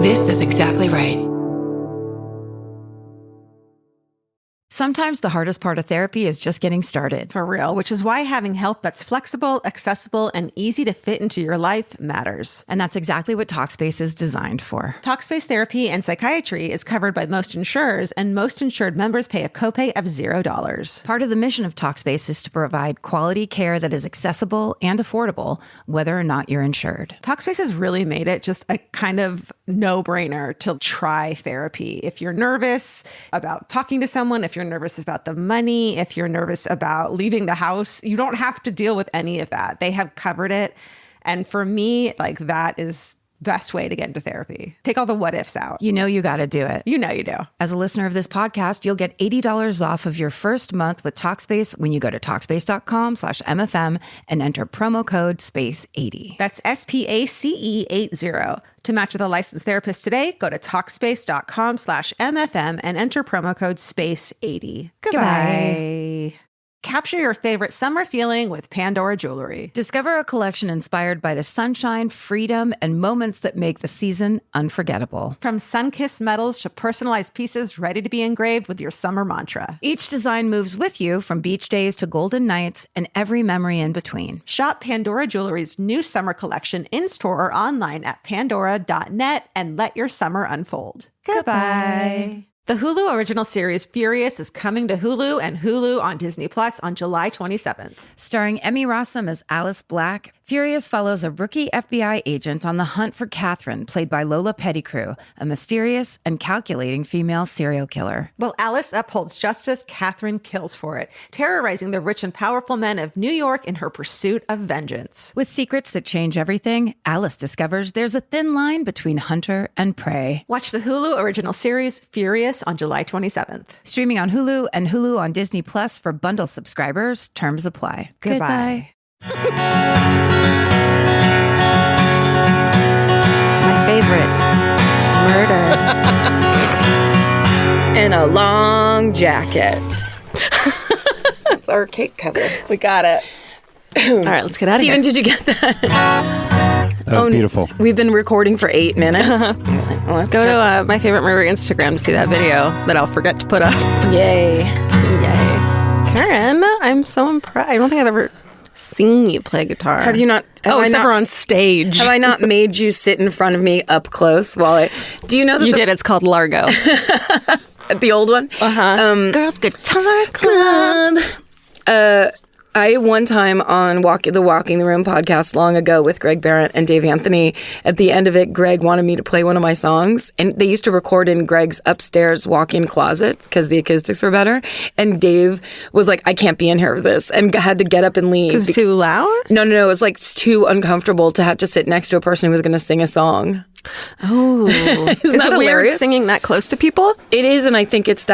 This is exactly right. Sometimes the hardest part of therapy is just getting started. For real, which is why having help that's flexible, accessible, and easy to fit into your life matters. And that's exactly what Talkspace is designed for. Talkspace therapy and psychiatry is covered by most insurers, and most insured members pay a copay of $0. Part of the mission of Talkspace is to provide quality care that is accessible and affordable, whether or not you're insured. Talkspace has really made it just a kind of no-brainer to try therapy. If you're nervous about talking to someone, if you're nervous about the money, if you're nervous about leaving the house, you don't have to deal with any of that. They have covered it. And for me, like, that is the best way to get into therapy. Take all the what ifs out. You know you got to do it. You know you do. As a listener of this podcast, you'll get $80 off of your first month with Talkspace when you go to Talkspace.com/MFM and enter promo code SPACE80. That's SPACE80. To match with a licensed therapist today, go to Talkspace.com/MFM and enter promo code SPACE80. Goodbye. Capture your favorite summer feeling with Pandora Jewelry. Discover a collection inspired by the sunshine, freedom, and moments that make the season unforgettable. From sun-kissed metals to personalized pieces ready to be engraved with your summer mantra. Each design moves with you from beach days to golden nights and every memory in between. Shop Pandora Jewelry's new summer collection in-store or online at pandora.net and let your summer unfold. Goodbye. The Hulu original series Furious is coming to Hulu and Hulu on Disney Plus on July 27th. Starring Emmy Rossum as Alice Black, Furious follows a rookie FBI agent on the hunt for Catherine, played by Lola Pettigrew, a mysterious and calculating female serial killer. While Alice upholds justice, Catherine kills for it, terrorizing the rich and powerful men of New York in her pursuit of vengeance. With secrets that change everything, Alice discovers there's a thin line between hunter and prey. Watch the Hulu original series Furious on July 27th. Streaming on Hulu and Hulu on Disney Plus for bundle subscribers. Terms apply. Goodbye. My favorite. Murder. In a long jacket. That's our cake cover. We got it. All right, let's get out of here. Steven, did you get that? That was beautiful. We've been recording for 8 minutes. Well, let's Go to My Favorite Murder Instagram to see that video that I'll forget to put up. Yay. Yay. Karen, I'm so impressed. I don't think I've ever seen you play guitar. Have you not? Except for on stage. Have I not made you sit in front of me up close while I... Do you know that you did. It's called Largo. The old one? Uh-huh. Girls Guitar Club. I one time on the Walking the Room podcast long ago with Greg Barrett and Dave Anthony, at the end of it, Greg wanted me to play one of my songs, and they used to record in Greg's upstairs walk-in closet because the acoustics were better, and Dave was like, I can't be in here for this, and had to get up and leave. It's too loud? No, it was like too uncomfortable to have to sit next to a person who was going to sing a song. Oh. Isn't that hilarious? Weird singing that close to people? It is, and I think it's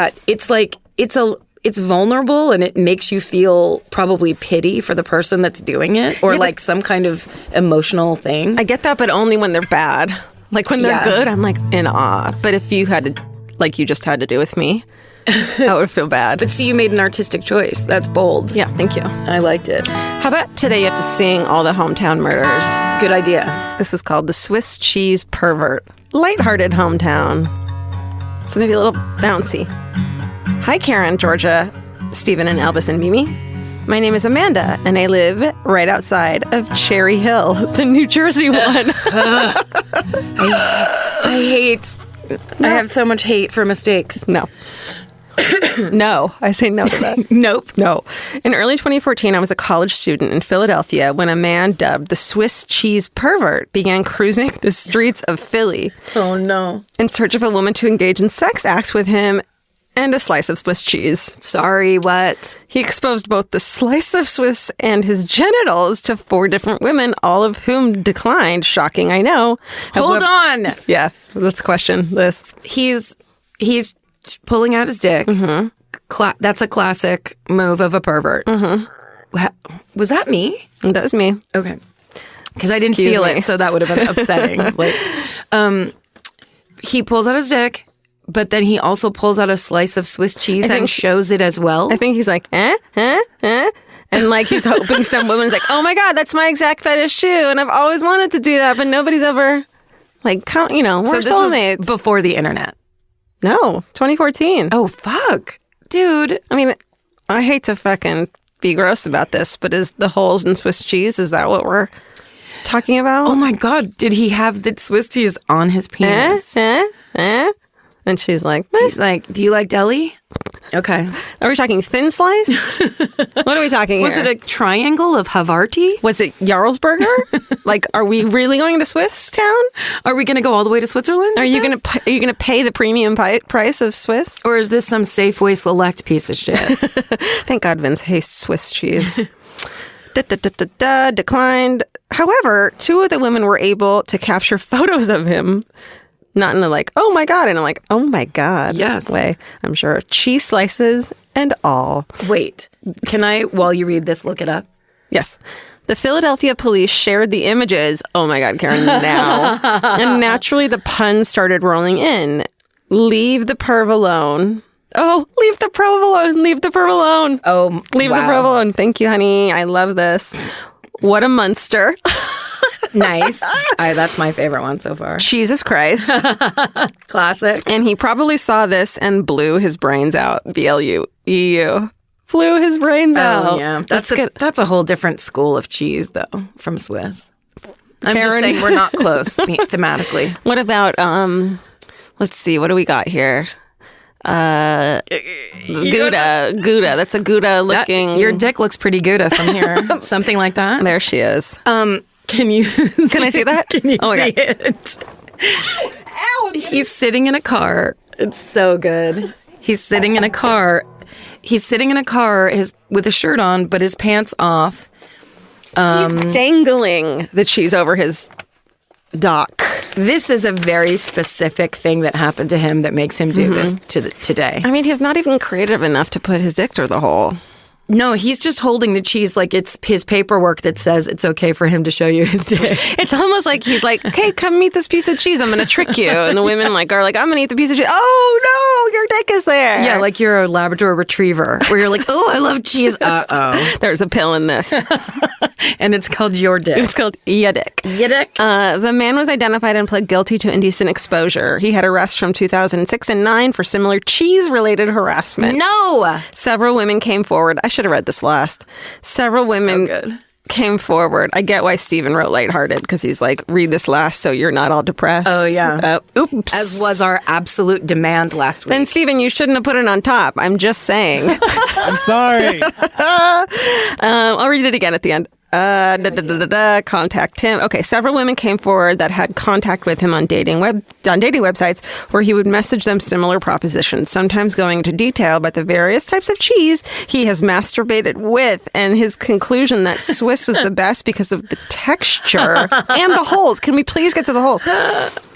vulnerable, and it makes you feel probably pity for the person that's doing it, or like some kind of emotional thing. I get that, but only when they're bad. Like when they're good, I'm like in awe. But if you had to, like you just had to do with me, I would feel bad. But see, you made an artistic choice. That's bold. Yeah, thank you. I liked it. How about today you have to sing all the hometown murders? Good idea. This is called The Swiss Cheese Pervert. Lighthearted hometown. So maybe a little bouncy. Hi, Karen, Georgia, Stephen, and Elvis, and Mimi. My name is Amanda, and I live right outside of Cherry Hill, the New Jersey one. I have so much hate for mistakes. No. No, I say no to that. Nope. No. In early 2014, I was a college student in Philadelphia when a man dubbed the Swiss Cheese Pervert began cruising the streets of Philly. Oh, no. In search of a woman to engage in sex acts with him and a slice of Swiss cheese. Sorry, what? He exposed both the slice of Swiss and his genitals to 4 different women, all of whom declined. Shocking, I know. Hold on. Yeah, let's question this. He's pulling out his dick. Mm-hmm. That's a classic move of a pervert. Mm-hmm. Was that me? That was me. Okay. Because I didn't feel it, so that would have been upsetting. He pulls out his dick, but then he also pulls out a slice of Swiss cheese and shows it as well. I think he's like, And like he's hoping some woman's like, oh my God, that's my exact fetish too. And I've always wanted to do that, but nobody's ever Like, we're this soulmates. was before the internet. No, 2014. Oh, fuck. Dude. I mean, I hate to fucking be gross about this, but is the holes in Swiss cheese, is that what we're talking about? Oh my God. Did he have the Swiss cheese on his penis? And she's like, He's like, do you like deli? Okay. are we talking thin sliced? What are we talking Was here? it a triangle of Havarti? Was it Jarlsberger? Like, are we really going to Swiss town? Are we going to go all the way to Switzerland? Are you gonna pay the premium price of Swiss? Or is this some Safeway Select piece of shit? Thank God Vince hates Swiss cheese. Declined. However, 2 of the women were able to capture photos of him. Not in a like, oh my God, and I'm like, oh my God Yes. way. I'm sure. Cheese slices and all. Wait, can I, while you read this, look it up? Yes. The Philadelphia police shared the images. Oh my God, Karen, now. And naturally, the puns started rolling in. Leave the perv alone. Oh, leave the perv alone. Leave the perv alone. Oh, Leave the perv alone. Thank you, honey. I love this. What a monster. Nice. That's my favorite one so far. Jesus Christ. Classic. And he probably saw this and blew his brains out. BLU. Flew his brains out. Oh, yeah. That's a whole different school of cheese, though, from Swiss. I'm just Karen. saying we're not close thematically. What about, let's see, what do we got here? Gouda. That's a Gouda looking. Your dick looks pretty Gouda from here. Something like that. There she is. Can you? Can I see that? Can you Oh my see God. it? He's sitting in a car. It's so good. He's sitting in a car. He's sitting in a car with a shirt on, but his pants off. He's dangling the cheese over his dock. This is a very specific thing that happened to him that makes him do this today. I mean, he's not even creative enough to put his dick through the hole. No, he's just holding the cheese like it's his paperwork that says it's okay for him to show you his dick. It's almost like he's like, okay, come eat this piece of cheese. I'm going to trick you. And the women are like, I'm going to eat the piece of cheese. Oh, no, your dick is there. Yeah, like you're a Labrador retriever where you're like, oh, I love cheese. Uh-oh. There's a pill in this. And it's called your dick. It's called ya dick. Your dick? The man was identified and pled guilty to indecent exposure. He had arrests from 2006 and 2009 for similar cheese-related harassment. No. Several women came forward. I should have read this last. Several women came forward. I get why Stephen wrote lighthearted, because he's like, read this last so you're not all depressed. Oh, yeah. Oops. As was our absolute demand last week. Then, Stephen, you shouldn't have put it on top. I'm just saying. I'm sorry. I'll read it again at the end. Contact him. Okay, several women came forward that had contact with him on dating websites where he would message them similar propositions, sometimes going into detail about the various types of cheese he has masturbated with, and his conclusion that Swiss was the best because of the texture and the holes. Can we please get to the holes?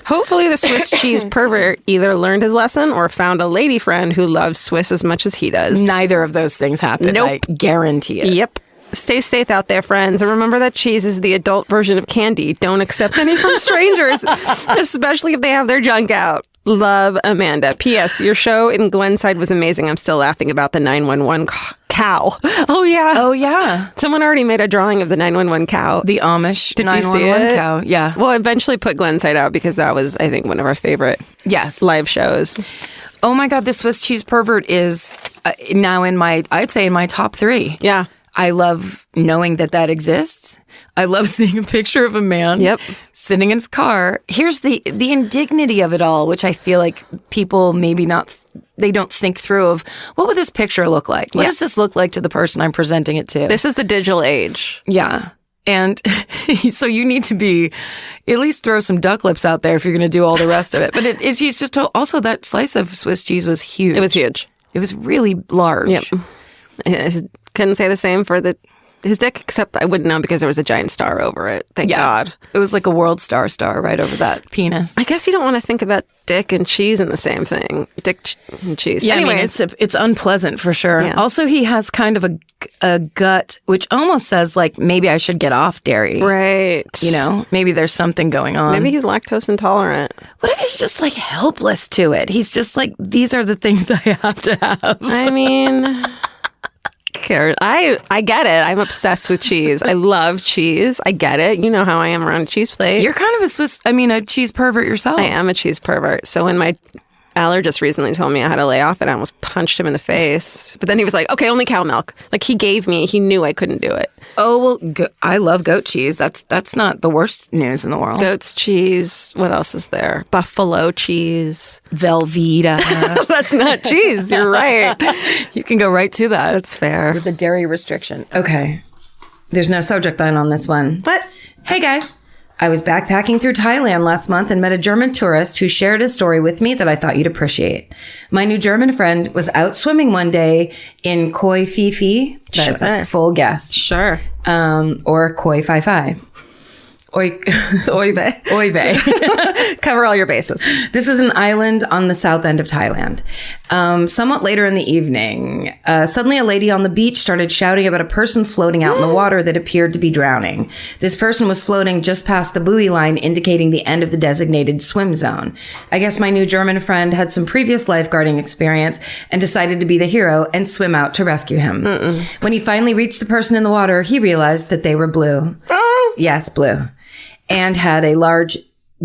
Hopefully the Swiss cheese pervert either learned his lesson or found a lady friend who loves Swiss as much as he does. Neither of those things happened. Nope. I guarantee it. Yep. Stay safe out there, friends. And remember that cheese is the adult version of candy. Don't accept any from strangers, especially if they have their junk out. Love, Amanda. P.S. Your show in Glenside was amazing. I'm still laughing about the 911 cow. Oh, yeah. Oh, yeah. Someone already made a drawing of the 911 cow. The Amish Did you see 911 it? cow. Yeah. We'll eventually put Glenside out because that was, I think, one of our favorite live shows. Oh, my God. The Swiss cheese pervert is now I'd say in my top 3. Yeah. I love knowing that exists. I love seeing a picture of a man sitting in his car. Here's the indignity of it all, which I feel like people maybe they don't think through of, what would this picture look like? What does this look like to the person I'm presenting it to? This is the digital age. Yeah. And so you need to be, at least throw some duck lips out there if you're going to do all the rest of it. But it's just also that slice of Swiss cheese was huge. It was huge. It was really large. Yep. Couldn't say the same for his dick, except I wouldn't know because there was a giant star over it. Thank God. It was like a world star right over that penis. I guess you don't want to think about dick and cheese in the same thing. Dick and cheese. Yeah, anyways. I mean, it's unpleasant for sure. Yeah. Also, he has kind of a gut, which almost says like, maybe I should get off dairy. Right. You know, maybe there's something going on. Maybe he's lactose intolerant. What if he's just like helpless to it? He's just like, these are the things I have to have. I mean... cares? I get it. I'm obsessed with cheese. I love cheese. I get it. You know how I am around a cheese plate. You're kind of a cheese pervert yourself. I am a cheese pervert. So when my allergist recently told me I had to lay off it, I almost punched him in the face. But then he was like, okay, only cow milk. Like he knew I couldn't do it. Oh, well, I love goat cheese. That's not the worst news in the world. Goat's cheese. What else is there? Buffalo cheese. Velveeta. That's not cheese. You're right. You can go right to that. That's fair. With the dairy restriction. Okay. There's no subject line on this one. But hey, guys. I was backpacking through Thailand last month and met a German tourist who shared a story with me that I thought you'd appreciate. My new German friend was out swimming one day in Koi Phi Phi. That's a full guess. Sure. Or Koi Phi Phi. Oy vey. Cover all your bases. This is an island on the south end of Thailand. Somewhat later in the evening, suddenly a lady on the beach started shouting about a person floating out in the water that appeared to be drowning. This person was floating just past the buoy line, indicating the end of the designated swim zone. I guess my new German friend had some previous lifeguarding experience and decided to be the hero and swim out to rescue him. When he finally reached the person in the water, he realized that they were blue. Yes, blue. And had a large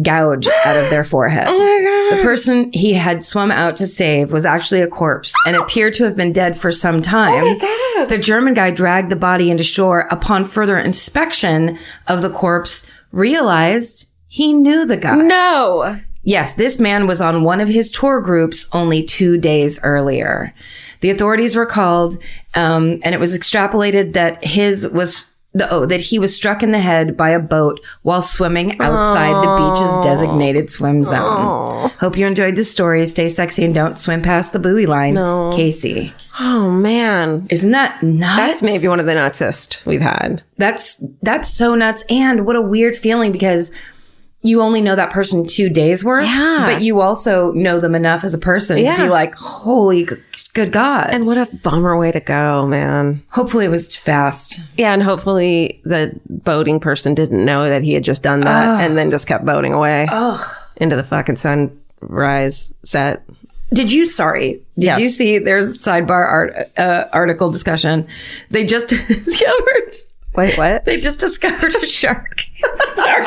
gouge out of their forehead. Oh my God. The person he had swum out to save was actually a corpse and appeared to have been dead for some time. Oh my God. The German guy dragged the body into shore. Upon further inspection of the corpse, realized he knew the guy. No. Yes, this man was on one of his tour groups only 2 days earlier. The authorities were called, and it was extrapolated that that he was struck in the head by a boat while swimming outside the beach's designated swim zone. Hope you enjoyed this story. Stay sexy and don't swim past the buoy line. No. Casey. Oh, man. Isn't that nuts? That's maybe one of the nutsest we've had. That's so nuts. And what a weird feeling, because you only know that person 2 days worth. Yeah. But you also know them enough as a person to be like, holy good God. And what a bummer way to go, man. Hopefully it was fast. Yeah, and hopefully the boating person didn't know that he had just done that and then just kept boating away into the fucking sunrise set. Did you see, there's a sidebar article discussion. They just discovered. Wait, what? They just discovered a shark. Sorry.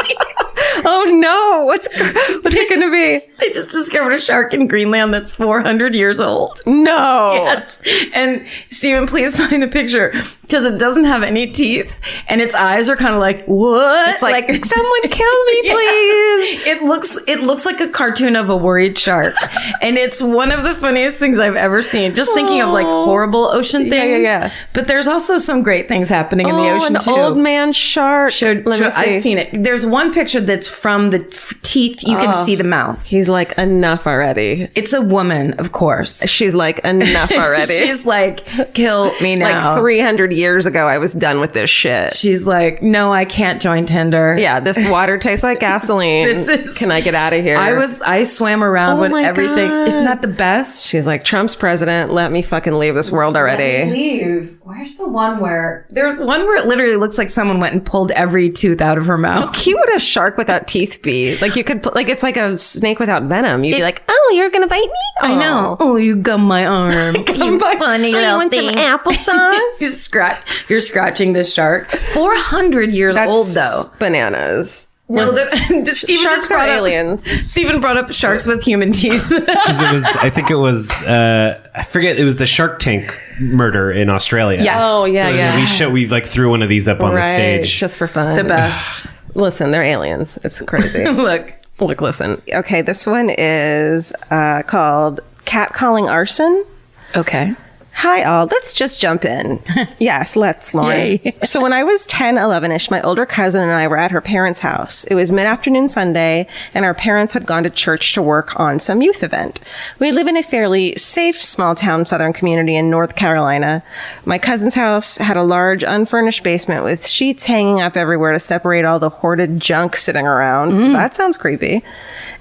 Oh no, what's it going to be? They just discovered a shark in Greenland that's 400 years old. No. Yes. And Stephen, please find the picture, because it doesn't have any teeth and its eyes are kind of like, what? It's like someone kill me, please. It looks like a cartoon of a worried shark. And it's one of the funniest things I've ever seen. Just thinking of like horrible ocean things. Yeah. But there's also some great things happening in the ocean too. An old man shark. I've seen it. There's one picture that's from the teeth. You can see the mouth. He's like, enough already. It's a woman, of course. She's like, enough already. She's like, kill me now. Like 300 years ago, I was done with this shit. She's like, no, I can't join Tinder. Yeah, this water tastes like gasoline. Can I get out of here? I swam around with everything. God. Isn't that the best? She's like, Trump's president. Let me fucking leave this world already. Let me leave. Where's the one where... There's one where it literally looks like someone went and pulled every tooth out of her mouth. How cute would a shark without teeth be? Like you could... Like it's like a snake without venom. You'd be like, oh, you're gonna bite me? I know. Oh, you gum my arm. You funny little want thing. Some applesauce? You're scratching this shark. 400 years old, though. Bananas. No, sharks are aliens. Stephen brought up sharks with human teeth. Because I forget, it was the Shark Tank murder in Australia. Yes. Oh, yeah. We like threw one of these up on the stage. Just for fun. The best. Listen, they're aliens. It's crazy. Look, listen. Okay, this one is called Catcalling Arson. Okay. Hi, all. Let's just jump in. Yes, let's, Lauren. So when I was 10, 11-ish, my older cousin and I were at her parents' house. It was mid-afternoon Sunday, and our parents had gone to church to work on some youth event. We live in a fairly safe, small-town southern community in North Carolina. My cousin's house had a large, unfurnished basement with sheets hanging up everywhere to separate all the hoarded junk sitting around. That sounds creepy.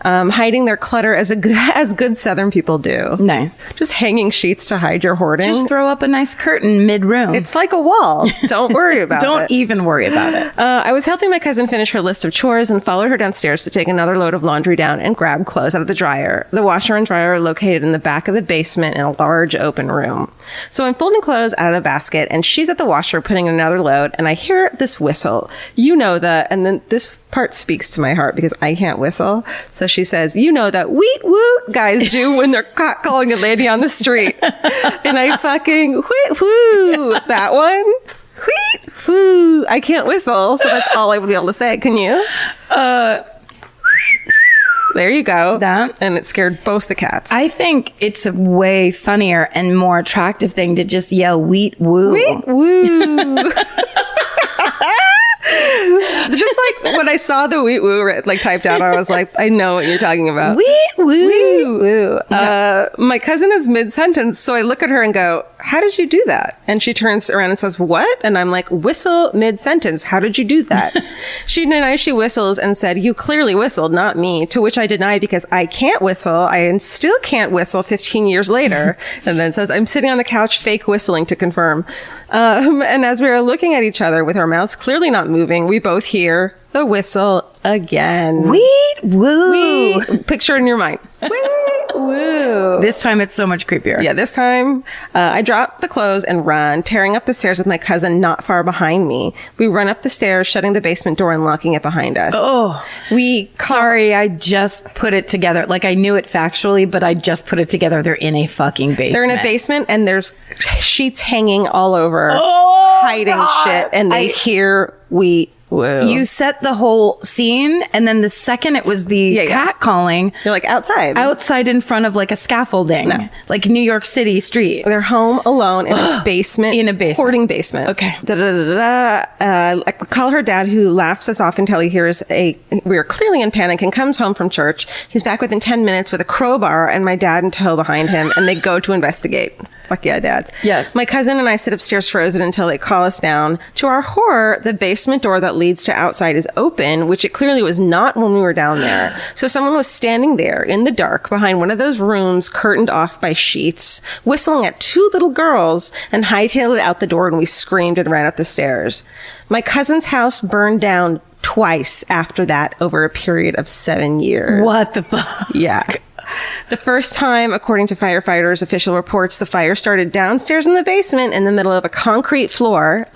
Hiding their clutter as good southern people do. Nice. Just hanging sheets to hide your hoarding. just throw up a nice curtain mid-room. It's like a wall. Don't worry about it. Don't even worry about it. I was helping my cousin finish her list of chores and followed her downstairs to take another load of laundry down and grab clothes out of the dryer. The washer and dryer are located in the back of the basement in a large open room. So I'm folding clothes out of the basket, and she's at the washer putting in another load, and I hear this whistle. You know that, and then this part speaks to my heart because I can't whistle. So she says, you know that weet woot guys do when they're calling a lady on the street. And I fucking weet woo that one. Weet woo. I can't whistle, so that's all I would be able to say. Can you? There you go. That. And it scared both the cats. I think it's a way funnier and more attractive thing to just yell weet woo. Weet woo. Just like when I saw the weet woo like typed out, I was like, I know what you're talking about. Weet woo. Weet woo. My cousin is mid-sentence, so I look at her and go, how did you do that? And she turns around and says, what? And I'm like, whistle mid-sentence. How did you do that? She denies she whistles and said, you clearly whistled, not me. To which I deny because I can't whistle. I still can't whistle 15 years later. And then says, I'm sitting on the couch fake whistling to confirm. And as we are looking at each other with our mouths clearly not moving, we both hear the whistle again. Weet woo. Picture it in your mind. Weet woo. This time it's so much creepier. Yeah, this time I drop the clothes and run, tearing up the stairs with my cousin not far behind me. We run up the stairs, shutting the basement door and locking it behind us. Oh, sorry, I just put it together. Like I knew it factually, but I just put it together. They're in a fucking basement. They're in a basement and there's sheets hanging all over, hiding shit, and they hear weet woo. You set the whole scene, and then the second it was the cat calling, you're like outside in front of like a scaffolding, like New York City street. They're home alone in a basement, hoarding basement. Okay. I call her dad, who laughs us off until he hears we are clearly in panic, and comes home from church. He's back within 10 minutes with a crowbar and my dad in tow behind him, and they go to investigate. Fuck yeah, dads. Yes. My cousin and I sit upstairs frozen until they call us down. To our horror, the basement door that leads to outside is open, which it clearly was not when we were down there. So someone was standing there in the dark behind one of those rooms curtained off by sheets, whistling at two little girls, and hightailed it out the door, and we screamed and ran up the stairs. My cousin's house burned down twice after that over a period of 7 years. What the fuck? Yeah. The first time, according to firefighters' official reports, the fire started downstairs in the basement in the middle of a concrete floor,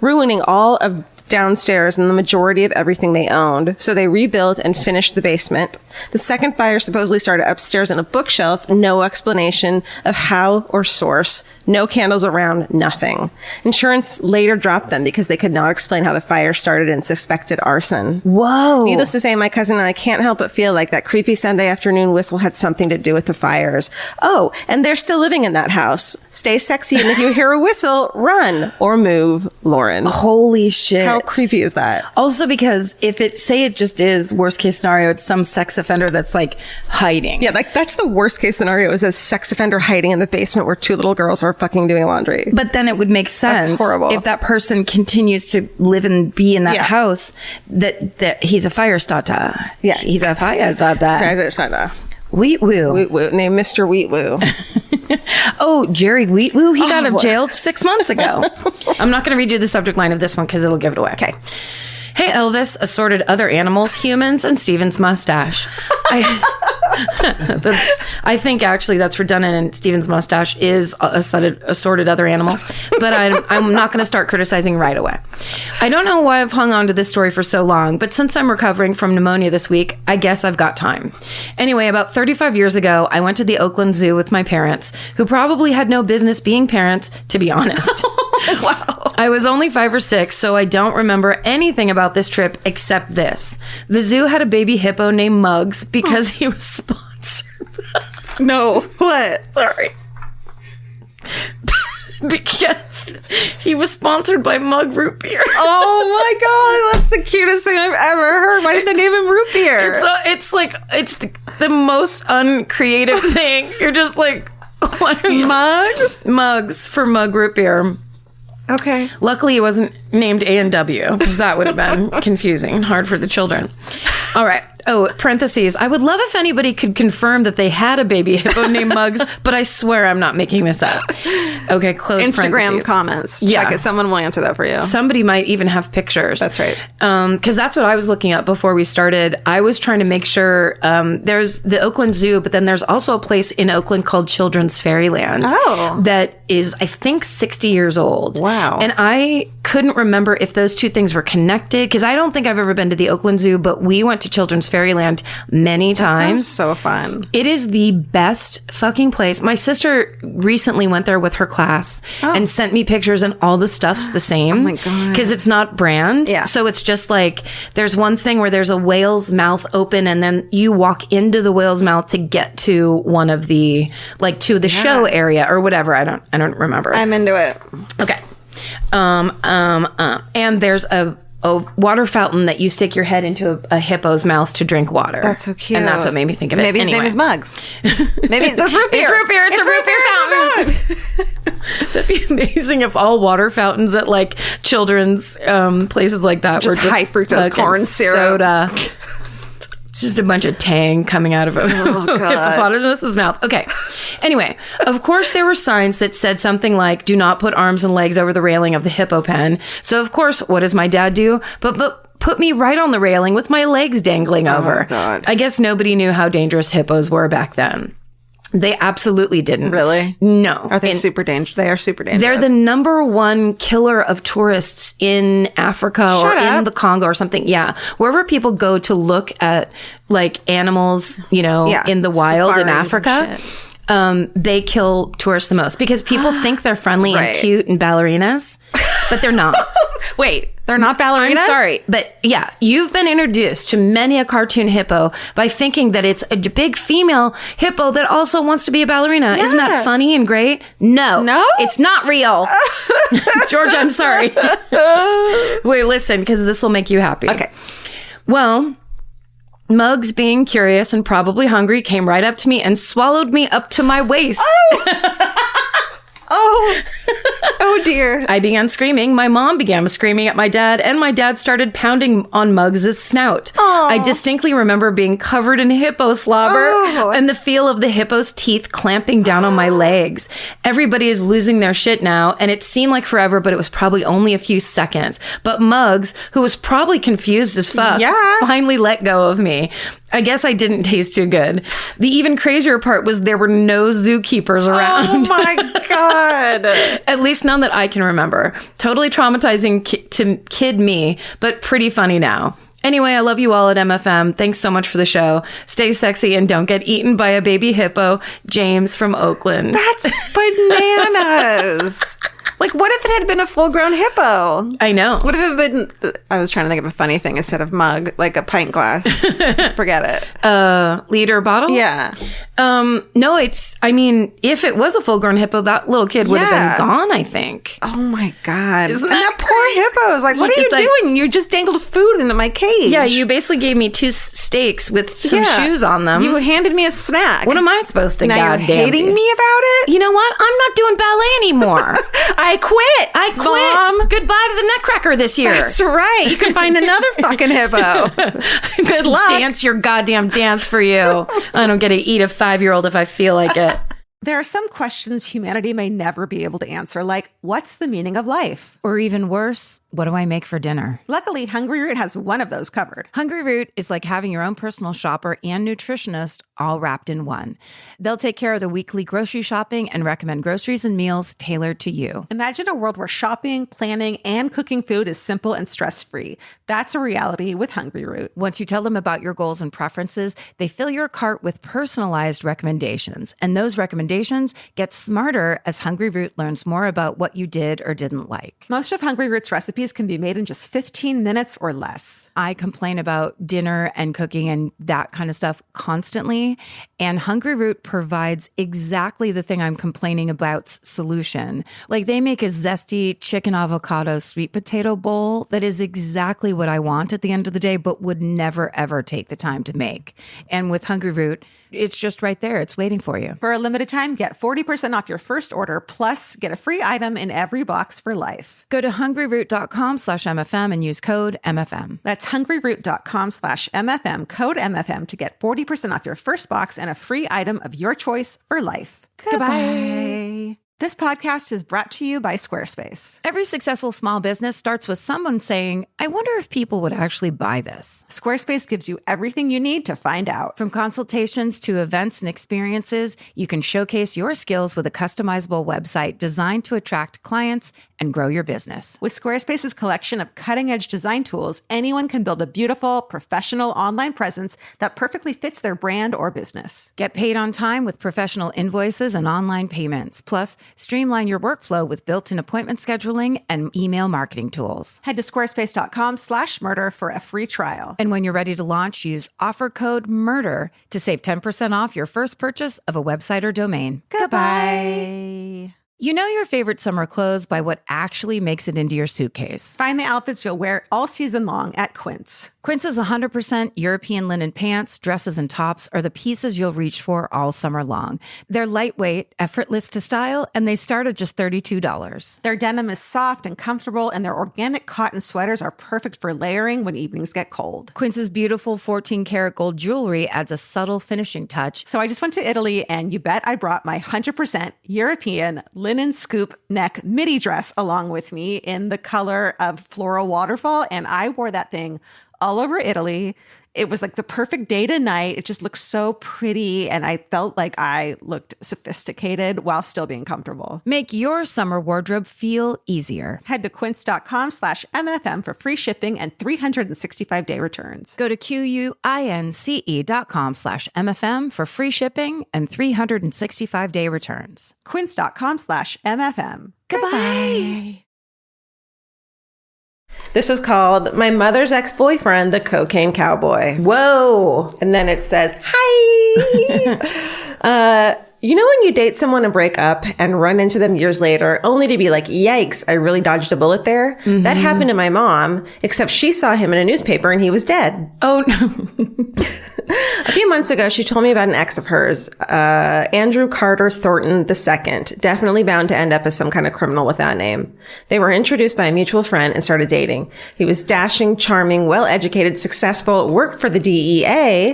ruining all of downstairs and the majority of everything they owned. So they rebuilt and finished the basement. The second fire supposedly started upstairs in a bookshelf. No explanation of how or source. No candles around. Nothing. Insurance later dropped them because they could not explain how the fire started and suspected arson. Whoa. Needless to say, my cousin and I can't help but feel like that creepy Sunday afternoon whistle had something to do with the fires. Oh, and they're still living in that house. Stay sexy, and if you hear a whistle, run or move, Lauren. Holy shit. How creepy is that? Also, because if it just is worst case scenario, it's some sex offender that's like hiding. Yeah, like that's the worst case scenario, is a sex offender hiding in the basement where two little girls are fucking doing laundry. But then it would make sense. That's horrible. If that person continues to live and be in that house, that he's a fire starter. Yeah. He's a fire starter. Weet woo. Weet woo. Named Mr. Weet woo. Oh, Jerry Weet woo. He got out of jail 6 months ago. I'm not going to read you the subject line of this one because it'll give it away. Okay. Hey, Elvis, assorted other animals, humans, and Steven's mustache. I think actually that's redundant, and Steven's mustache is assorted other animals, but I'm not going to start criticizing right away. I don't know why I've hung on to this story for so long, but since I'm recovering from pneumonia this week, I guess I've got time. Anyway, about 35 years ago, I went to the Oakland Zoo with my parents, who probably had no business being parents, to be honest. Wow. I was only 5 or 6, so I don't remember anything about this trip except this. The zoo had a baby hippo named Muggs because he was sponsored. No. What? Sorry. Because he was sponsored by Mug Root Beer. Oh my god, that's the cutest thing I've ever heard. Why did they name him Root Beer? It's the most uncreative thing. You're just like, what are you? Mugs for Mug Root Beer. Okay. Luckily, it wasn't named A&W, because that would have been confusing and hard for the children. All right. Oh, parentheses. I would love if anybody could confirm that they had a baby hippo named Muggs, but I swear I'm not making this up. Okay, close Instagram parentheses. comments. Yeah. Check it. Someone will answer that for you. Somebody might even have pictures. That's right. Because that's what I was looking up before we started. I was trying to make sure there's the Oakland Zoo, but then there's also a place in Oakland called Children's Fairyland. Oh. That is, I think, 60 years old. Wow. And I couldn't remember if those two things were connected, because I don't think I've ever been to the Oakland Zoo, but we went to Children's Fairyland many times. Sounds so fun. It is the best fucking place. My sister recently went there with her class and sent me pictures, and all the stuff's the same. Oh my God. Because it's not brand. Yeah. So it's just like, there's one thing where there's a whale's mouth open, and then you walk into the whale's mouth to get to one of the, like, to the show area or whatever. I don't remember. I'm into it. Okay. And there's a water fountain that you stick your head into a hippo's mouth to drink water. That's so cute. And that's what made me think of it. Maybe his name is Muggs. Maybe there's root beer. It's root beer. It's a root beer fountain. That'd be amazing if all water fountains at like children's places like that were just high fructose fucking corn syrup. soda. It's just a bunch of tang coming out of a hippopotamus's mouth. Okay. Anyway, of course there were signs that said something like, do not put arms and legs over the railing of the hippo pen. So of course, what does my dad do? But put me right on the railing with my legs dangling over. God. I guess nobody knew how dangerous hippos were back then. They absolutely didn't. Really? No. Are they super dangerous? They are super dangerous. They're the number one killer of tourists in Africa or in the Congo or something. Yeah. Wherever people go to look at like animals, you know, in the wild in Africa, they kill tourists the most because people think they're friendly and cute and ballerinas, but they're not. Wait, they're not ballerinas? I'm sorry, but yeah, you've been introduced to many a cartoon hippo by thinking that it's a big female hippo that also wants to be a ballerina. Isn't that funny and great? No. It's not real. George, I'm sorry. Wait, listen, because this will make you happy. Okay. Well, Muggs, being curious and probably hungry, came right up to me and swallowed me up to my waist. Oh dear. I began screaming. My mom began screaming at my dad, and my dad started pounding on Muggs' snout. I distinctly remember being covered in hippo slobber and the feel of the hippo's teeth clamping down on my legs. Everybody is losing their shit now, and it seemed like forever, but it was probably only a few seconds. But Muggs, who was probably confused as fuck, finally let go of me. I guess I didn't taste too good. The even crazier part was there were no zookeepers around. Oh my God. At least none that I can remember. Totally traumatizing to kid me, but pretty funny now. Anyway, I love you all at MFM. Thanks so much for the show. Stay sexy and don't get eaten by a baby hippo. James from Oakland. That's bananas. Like, what if it had been a full-grown hippo? I know. What if it had been... I was trying to think of a funny thing instead of mug, like a pint glass. Forget it. Liter bottle? Yeah. No, it's... I mean, if it was a full-grown hippo, that little kid would have been gone, I think. Oh, my God. Isn't and that that poor hippo is like, what are you doing? You just dangled food into my cage. Yeah, you basically gave me two steaks with some shoes on them. You handed me a snack. What am I supposed to now goddamn you're hating do? me about it? You know what? I'm not doing ballet anymore. I quit. Mom. Goodbye to the Nutcracker this year. That's right. You can find another fucking hippo. Good luck. Dance your goddamn dance for you. I don't get to eat a 5-year-old if I feel like it. There are some questions humanity may never be able to answer, like, what's the meaning of life? Or even worse, what do I make for dinner? Luckily, Hungry Root has one of those covered. Hungry Root is like having your own personal shopper and nutritionist all wrapped in one. They'll take care of the weekly grocery shopping and recommend groceries and meals tailored to you. Imagine a world where shopping, planning, and cooking food is simple and stress-free. That's a reality with Hungry Root. Once you tell them about your goals and preferences, they fill your cart with personalized recommendations. And those recommendations get smarter as Hungry Root learns more about what you did or didn't like. Most of Hungry Root's recipes can be made in just 15 minutes or less. I complain about dinner and cooking and that kind of stuff constantly, and Hungry Root provides exactly the thing I'm complaining about's solution. Like, they make a zesty chicken avocado sweet potato bowl that is exactly what I want at the end of the day, but would never, ever take the time to make. And with Hungry Root, it's just right there. It's waiting for you. For a limited time, time, get 40% off your first order, plus get a free item in every box for life. Go to hungryroot.com/MFM and use code MFM. That's hungryroot.com/MFM, code MFM to get 40% off your first box and a free item of your choice for life. Goodbye. This podcast is brought to you by Squarespace. Every successful small business starts with someone saying, I wonder if people would actually buy this. Squarespace gives you everything you need to find out. From consultations to events and experiences, you can showcase your skills with a customizable website designed to attract clients and grow your business. With Squarespace's collection of cutting-edge design tools, anyone can build a beautiful, professional online presence that perfectly fits their brand or business. Get paid on time with professional invoices and online payments. Plus, streamline your workflow with built-in appointment scheduling and email marketing tools. Head to squarespace.com/murder for a free trial. And when you're ready to launch, use offer code MURDER to save 10% off your first purchase of a website or domain. Goodbye. You know your favorite summer clothes by what actually makes it into your suitcase. Find the outfits you'll wear all season long at Quince. Quince's 100% European linen pants, dresses, and tops are the pieces you'll reach for all summer long. They're lightweight, effortless to style, and they start at just $32. Their denim is soft and comfortable, and their organic cotton sweaters are perfect for layering when evenings get cold. Quince's beautiful 14-karat gold jewelry adds a subtle finishing touch. So I just went to Italy, and you bet I brought my 100% European linen scoop neck midi dress along with me in the color of floral waterfall, and I wore that thing all over Italy. It was like the perfect day to night. It just looked so pretty, and I felt like I looked sophisticated while still being comfortable. Make your summer wardrobe feel easier. Head to quince.com/MFM for free shipping and 365-day returns. Go to QUINCE.com/MFM for free shipping and 365-day returns. Quince.com/MFM. Goodbye. This is called My Mother's Ex-Boyfriend, the Cocaine Cowboy. Whoa. And then it says, hi. You know when you date someone and break up and run into them years later, only to be like, yikes, I really dodged a bullet there? Mm-hmm. That happened to my mom, except she saw him in a newspaper and he was dead. Oh, no. A few months ago, she told me about an ex of hers, Andrew Carter Thornton II, definitely bound to end up as some kind of criminal with that name. They were introduced by a mutual friend and started dating. He was dashing, charming, well-educated, successful, worked for the DEA.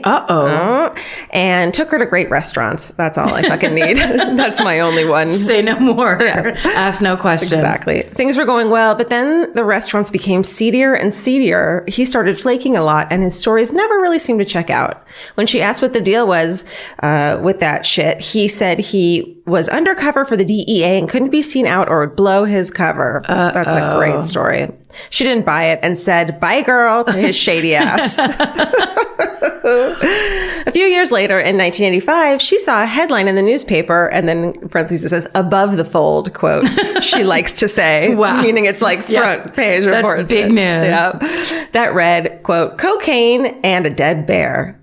And took her to great restaurants. That's all I fucking need. That's my only one. Say no more. Yeah. Ask no questions. Exactly. Things were going well, but then the restaurants became seedier and seedier. He started flaking a lot, and his stories never really seemed to check out. When she asked what the deal was with that shit, he said he was undercover for the DEA and couldn't be seen out or would blow his cover. That's a great story. She didn't buy it and said, bye, girl, to his shady ass. A few years later, in 1985, she saw a headline in the newspaper, and then in parentheses it says, above the fold, quote, she likes to say, wow. Meaning it's like front page report. That's big news. Yeah. That read, quote, cocaine and a dead bear.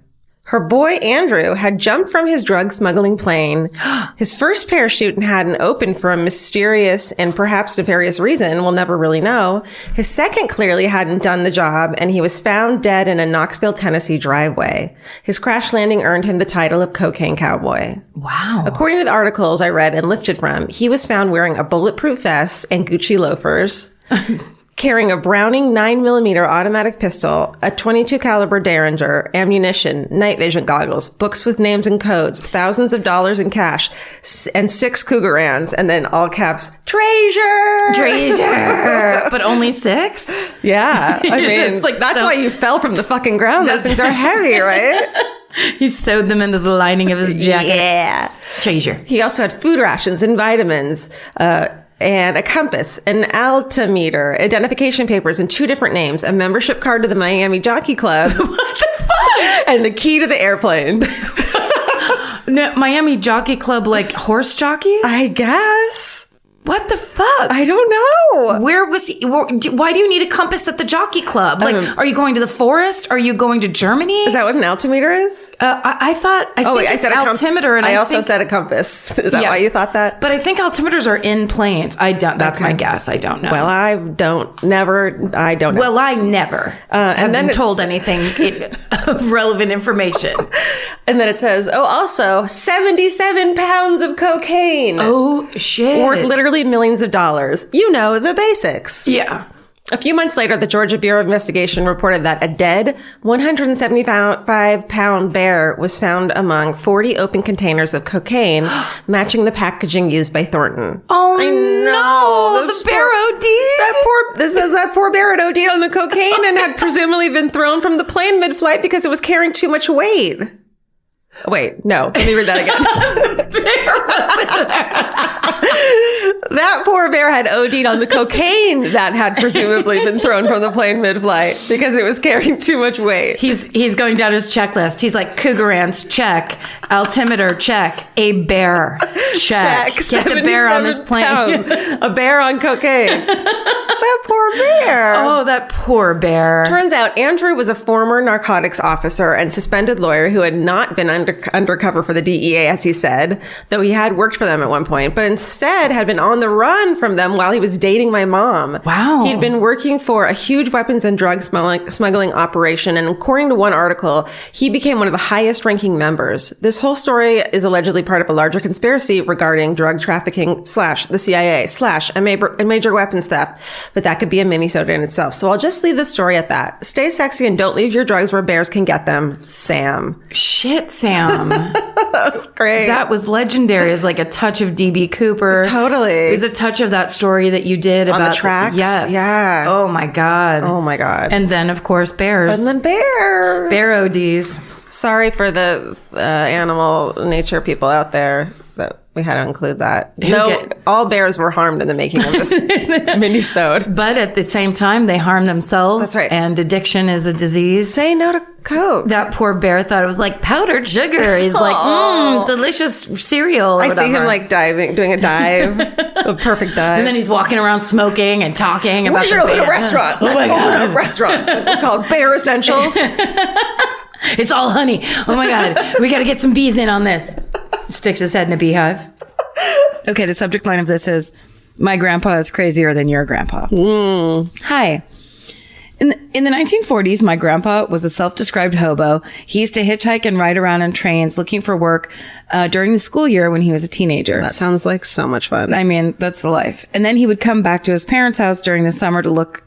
Her boy, Andrew, had jumped from his drug smuggling plane. His first parachute hadn't opened for a mysterious and perhaps nefarious reason. We'll never really know. His second clearly hadn't done the job, and he was found dead in a Knoxville, Tennessee driveway. His crash landing earned him the title of Cocaine Cowboy. Wow. According to the articles I read and lifted from, he was found wearing a bulletproof vest and Gucci loafers. Carrying a Browning 9mm automatic pistol, a .22 caliber Derringer, ammunition, night vision goggles, books with names and codes, thousands of dollars in cash, and 6 Cougarans, and then all caps, treasure! But only 6? Yeah. I mean, like that's why you fell from the fucking ground. Those things are heavy, right? He sewed them into the lining of his jacket. Yeah. Treasure. He also had food rations and vitamins, and a compass, an altimeter, identification papers in 2 different names, a membership card to the Miami Jockey Club. What the fuck? And the key to the airplane. No, Miami Jockey Club, like horse jockeys? I guess. What the fuck? I don't know. Where was he? Why do you need a compass at the jockey club? Like, are you going to the forest? Are you going to Germany? Is that what an altimeter is? I thought. I said altimeter, and I also said a compass. Is that why you thought that? But I think altimeters are in planes. I don't. That's my guess. I don't know. Well, I don't know. Well, I never have been told anything of relevant information. And then it says, also 77 pounds of cocaine. Oh, shit. Worth literally millions of dollars. You know, the basics. Yeah. A few months later, the Georgia Bureau of Investigation reported that a dead 175-pound bear was found among 40 open containers of cocaine, matching the packaging used by Thornton. Oh, no. The bear OD. This says that poor bear had OD'd on the cocaine and had presumably been thrown from the plane mid-flight because it was carrying too much weight. Wait, no. Let me read that again. That poor bear had OD'd on the cocaine that had presumably been thrown from the plane mid-flight because it was carrying too much weight. He's going down his checklist. He's like, Cougarants, check. Altimeter, check. A bear, check. Get the bear on this plane. Pounds. A bear on cocaine. That poor bear. Oh, that poor bear. Turns out Andrew was a former narcotics officer and suspended lawyer who had not been undercover for the DEA, as he said, though he had worked for them at one point, but instead had been on the run from them while he was dating my mom. Wow. He'd been working for a huge weapons and drug smuggling operation, and according to one article, he became one of the highest ranking members. This whole story is allegedly part of a larger conspiracy regarding drug trafficking / the CIA / a major weapons theft, but that could be a minisode in itself. So I'll just leave this story at that. Stay sexy and don't leave your drugs where bears can get them. Sam. Shit, Sam. That was great. That was legendary. It's like a touch of DB Cooper. Totally. It was a touch of that story that you did on about the tracks. Yes. Yeah. Oh my God. Oh my God. And then of course bears. And then bears. Bear ODs. Sorry for the animal nature people out there that we had to include that. All bears were harmed in the making of this minisode. But at the same time, they harm themselves. That's right. And addiction is a disease. Say no to Coke. That poor bear thought it was like powdered sugar. He's like, delicious cereal. Or I whatever. see him like doing a dive, a perfect dive. And then he's walking around smoking and talking about we should open a restaurant. Oh my God. A restaurant called Bear Essentials. It's all honey. Oh my God. We got to get some bees in on this. Sticks his head in a beehive. Okay, the subject line of this is, my grandpa is crazier than your grandpa. Hi. In the 1940s, my grandpa was a self-described hobo. He used to hitchhike and ride around in trains looking for work during the school year when he was a teenager. That sounds like so much fun. I mean, that's the life. And then he would come back to his parents' house during the summer to look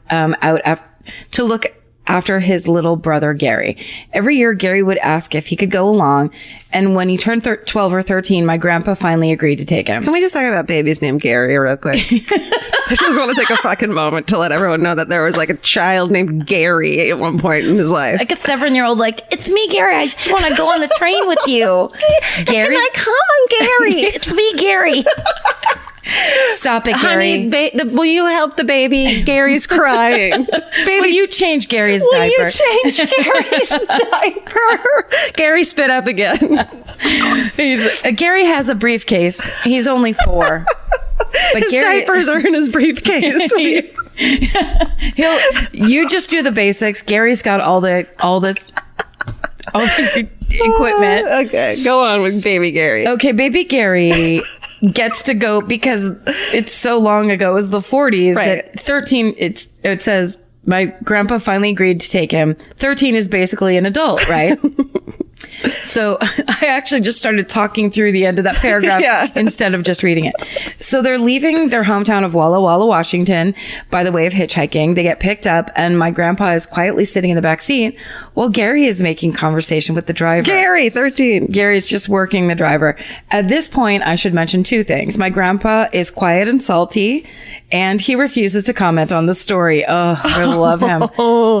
after his little brother, Gary. Every year, Gary would ask if he could go along. And when he turned 12 or 13, my grandpa finally agreed to take him. Can we just talk about babies named Gary real quick? I just want to take a fucking moment to let everyone know that there was like a child named Gary at one point in his life. Like a 7-year-old, like, it's me, Gary. I just want to go on the train with you. Gary? Can I come, Gary? It's me, Gary. Stop it, Gary. Honey, will you help the baby? Gary's crying. Baby, will you change Gary's will diaper? You change Gary's diaper? Gary spit up again. Gary has a briefcase. He's only 4. But his diapers are in his briefcase. You just do the basics. Gary's got all the equipment. Okay, go on with baby Gary. Okay, baby Gary gets to go because it's so long ago. It was the 40s that 13. It says my grandpa finally agreed to take him. 13 is basically an adult, right? So I actually just started talking through the end of that paragraph instead of just reading it. So they're leaving their hometown of Walla Walla, Washington, by the way of hitchhiking. They get picked up and my grandpa is quietly sitting in the back seat while Gary is making conversation with the driver. Gary, 13. Gary's just working the driver. At this point, I should mention 2 things. My grandpa is quiet and salty, and he refuses to comment on the story. Oh, I love him.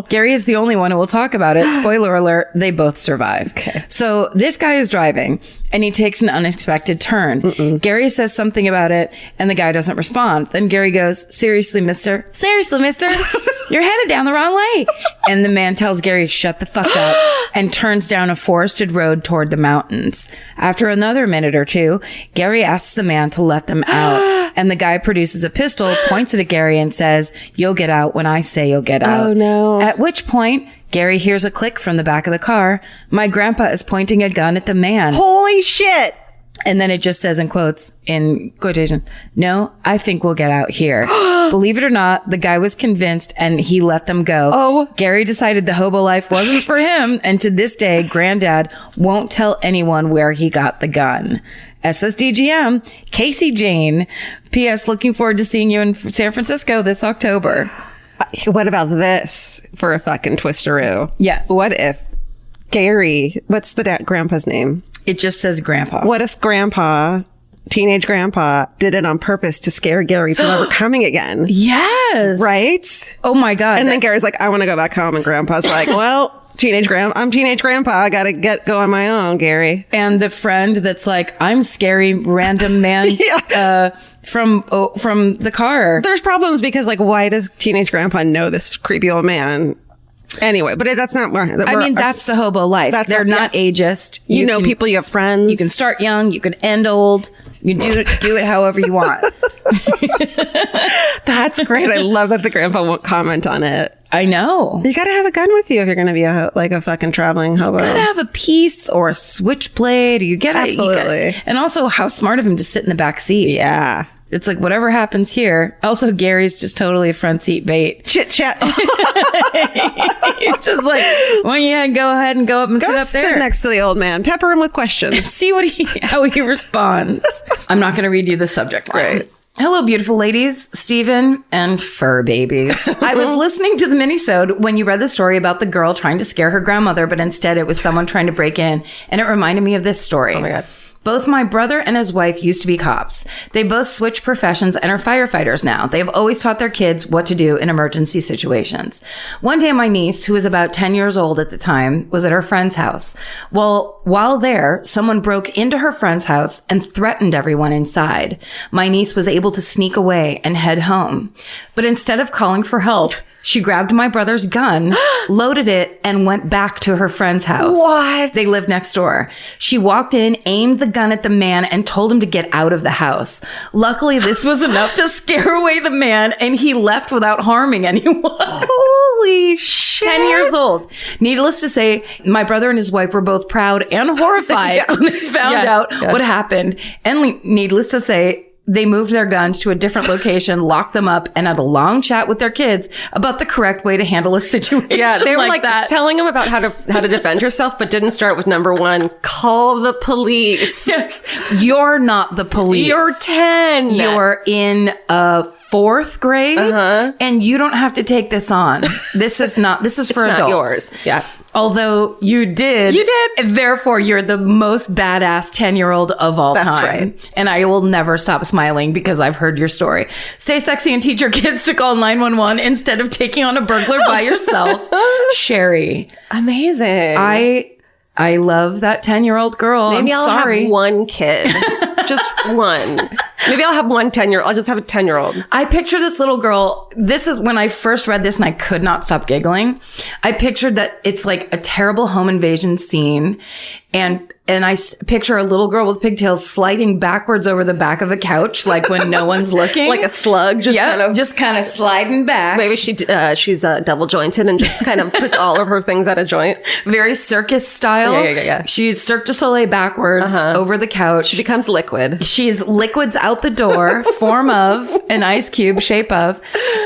Gary is the only one who will talk about it. Spoiler alert, they both survive. Okay. So this guy is driving, and he takes an unexpected turn. Gary says something about it, and the guy doesn't respond. Then Gary goes, seriously, mister? You're headed down the wrong way. And the man tells Gary, shut the fuck up, and turns down a forested road toward the mountains. After another minute or 2, Gary asks the man to let them out. And the guy produces a pistol, points it at Gary, and says, you'll get out when I say you'll get out. Oh, no. At which point, Gary hears a click from the back of the car. My grandpa is pointing a gun at the man. Holy shit. And then it just says in quotation, no, I think we'll get out here. Believe it or not, the guy was convinced and he let them go. Oh. Gary decided the hobo life wasn't for him. And to this day, Granddad won't tell anyone where he got the gun. SSDGM, Casey Jane. P.S. Looking forward to seeing you in San Francisco this October. What about this for a fucking twisteroo? Yes. What if Gary, what's the grandpa's name? It just says Grandpa. What if teenage grandpa, did it on purpose to scare Gary from ever coming again? Yes. Right? Oh my God. And then Gary's like, I want to go back home. And grandpa's like, well, I'm teenage grandpa. I got to go on my own, Gary. And the friend that's like, I'm scary random man from the car. There's problems because like, why does teenage grandpa know this creepy old man? Anyway, but that's not where... That's the hobo life. They're not ageist. You know people, you have friends. You can start young, you can end old. You can do it however you want. That's great. I love that the grandpa won't comment on it. I know. You got to have a gun with you if you're going to be a fucking traveling hobo. You got to have a piece or a switchblade. Absolutely. And also, how smart of him to sit in the back seat. Yeah. It's like whatever happens here. Also, Gary's just totally a front seat bait. Chit chat. It's just like, why don't you go ahead and go up and sit up there? Sit next to the old man. Pepper him with questions. See how he responds. I'm not going to read you the subject line. Right. Hello, beautiful ladies, Stephen and fur babies. I was listening to the minisode when you read the story about the girl trying to scare her grandmother, but instead it was someone trying to break in, and it reminded me of this story. Oh my God. Both my brother and his wife used to be cops. They both switched professions and are firefighters now. They've always taught their kids what to do in emergency situations. One day, my niece, who was about 10 years old at the time, was at her friend's house. Well, while there, someone broke into her friend's house and threatened everyone inside. My niece was able to sneak away and head home. But instead of calling for help, she grabbed my brother's gun, loaded it, and went back to her friend's house. What? They lived next door. She walked in, aimed the gun at the man, and told him to get out of the house. Luckily, this was enough to scare away the man, and he left without harming anyone. Holy shit. 10 years old. Needless to say, my brother and his wife were both proud and horrified when they found out what happened. And needless to say, they moved their guns to a different location, locked them up, and had a long chat with their kids about the correct way to handle a situation. Yeah, they were like that. telling them about how to defend yourself, but didn't start with number one, call the police. Yes, you're not the police. You're 10. You're in fourth grade, and you don't have to take this on. This is for adults. Not yours. Yeah. Although you did. And therefore, you're the most badass 10-year-old of all time. That's right. And I will never stop smiling because I've heard your story. Stay sexy and teach your kids to call 911 instead of taking on a burglar by yourself. Sherry. Amazing. I love that 10-year-old girl. Maybe I'm sorry. Have one kid. Just one. Maybe I'll have one 10-year-old. I'll just have a 10-year-old. I picture this little girl. This is when I first read this and I could not stop giggling. I pictured that it's like a terrible home invasion scene. And I picture a little girl with pigtails sliding backwards over the back of a couch, like when no one's looking. Like a slug, just kind of sliding back. Maybe she's double jointed and just kind of puts all of her things at a joint. Very circus style. Yeah. She's Cirque du Soleil backwards over the couch. She becomes liquid. She's liquids out the door, form of an ice cube, shape of.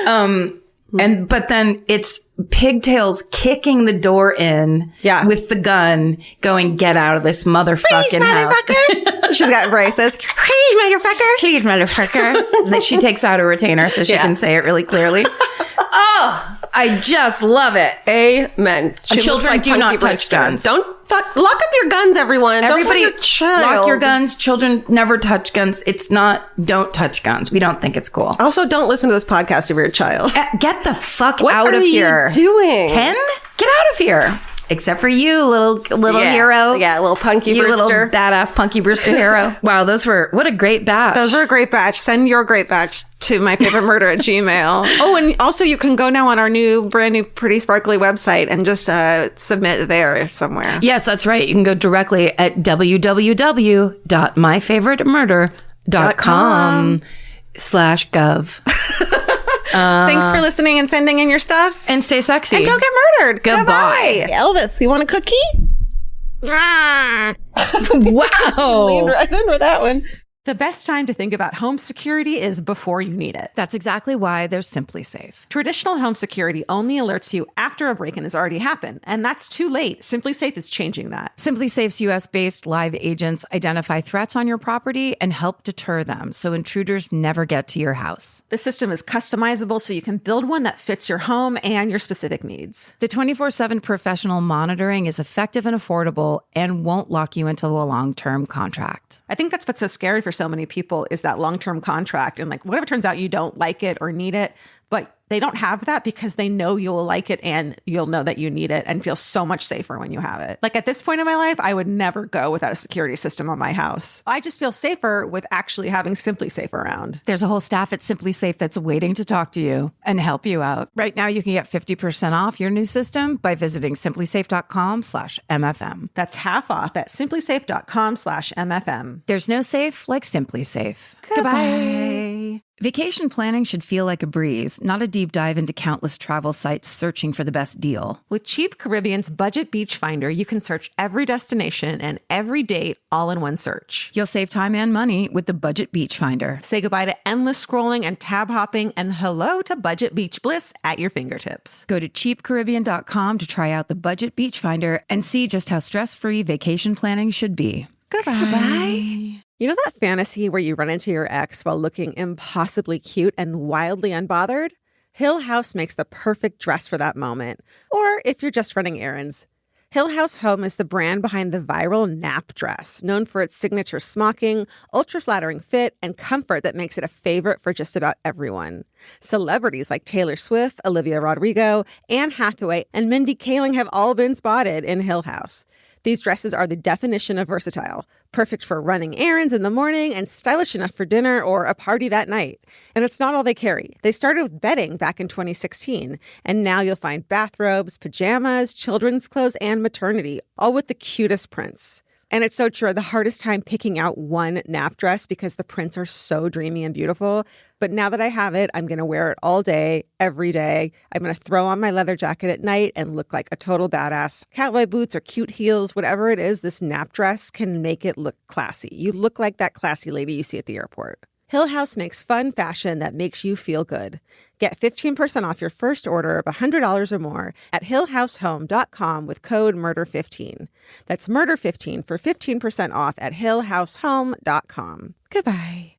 But then it's pigtails kicking the door in with the gun going, get out of this motherfucking house. She's got braces. Please, motherfucker. Please, motherfucker. That she takes out a retainer so she can say it really clearly. Oh, I just love it. Amen. Children do not touch guns. Don't lock up your guns, everyone. Everybody, don't your child. Lock your guns. Children never touch guns. It's not, don't touch guns. We don't think it's cool. Also, don't listen to this podcast if you're a child. Get the fuck what out of here. What are you doing? 10? Get out of here. Except for you, little hero. Yeah, little Punky you Brewster. Little badass Punky Brewster hero. Wow, what a great batch. Those were a great batch. Send your great batch to myfavoriteMurder@gmail. Oh, and also you can go now on our brand new pretty sparkly website and just submit there somewhere. Yes, that's right. You can go directly at www.myfavoriteMurder.com/gov. Thanks for listening and sending in your stuff. And stay sexy. And don't get murdered. Goodbye. Elvis, you want a cookie? Wow. Leaned right in with that one. The best time to think about home security is before you need it. That's exactly why there's Simply Safe. Traditional home security only alerts you after a break-in has already happened, and that's too late. Simply Safe is changing that. Simply Safe's US-based live agents identify threats on your property and help deter them so intruders never get to your house. The system is customizable so you can build one that fits your home and your specific needs. The 24/7 professional monitoring is effective and affordable and won't lock you into a long-term contract. I think that's what's so scary for so many people is that long-term contract. And like, what if it turns out you don't like it or need it, but they don't have that because they know you'll like it and you'll know that you need it and feel so much safer when you have it. Like at this point in my life, I would never go without a security system on my house. I just feel safer with actually having Simply Safe around. There's a whole staff at Simply Safe that's waiting to talk to you and help you out. Right now, you can get 50% off your new system by visiting simplysafe.com/MFM. That's half off at simplysafe.com/MFM. There's no safe like Simply Safe. Goodbye. Vacation planning should feel like a breeze, not a deep dive into countless travel sites searching for the best deal. With Cheap Caribbean's Budget Beach Finder, you can search every destination and every date all in one search. You'll save time and money with the Budget Beach Finder. Say goodbye to endless scrolling and tab hopping and hello to Budget Beach Bliss at your fingertips. Go to cheapcaribbean.com to try out the Budget Beach Finder and see just how stress-free vacation planning should be. Goodbye. You know that fantasy where you run into your ex while looking impossibly cute and wildly unbothered? Hill House makes the perfect dress for that moment. Or if you're just running errands. Hill House Home is the brand behind the viral nap dress, known for its signature smocking, ultra-flattering fit, and comfort that makes it a favorite for just about everyone. Celebrities like Taylor Swift, Olivia Rodrigo, Anne Hathaway, and Mindy Kaling have all been spotted in Hill House. These dresses are the definition of versatile, perfect for running errands in the morning and stylish enough for dinner or a party that night. And it's not all they carry. They started with bedding back in 2016, and now you'll find bathrobes, pajamas, children's clothes, and maternity, all with the cutest prints. And it's so true. The hardest time picking out one nap dress because the prints are so dreamy and beautiful. But now that I have it, I'm going to wear it all day, every day. I'm going to throw on my leather jacket at night and look like a total badass. Cowboy boots or cute heels, whatever it is, this nap dress can make it look classy. You look like that classy lady you see at the airport. Hill House makes fun fashion that makes you feel good. Get 15% off your first order of $100 or more at hillhousehome.com with code MURDER15. That's MURDER15 for 15% off at hillhousehome.com. Goodbye.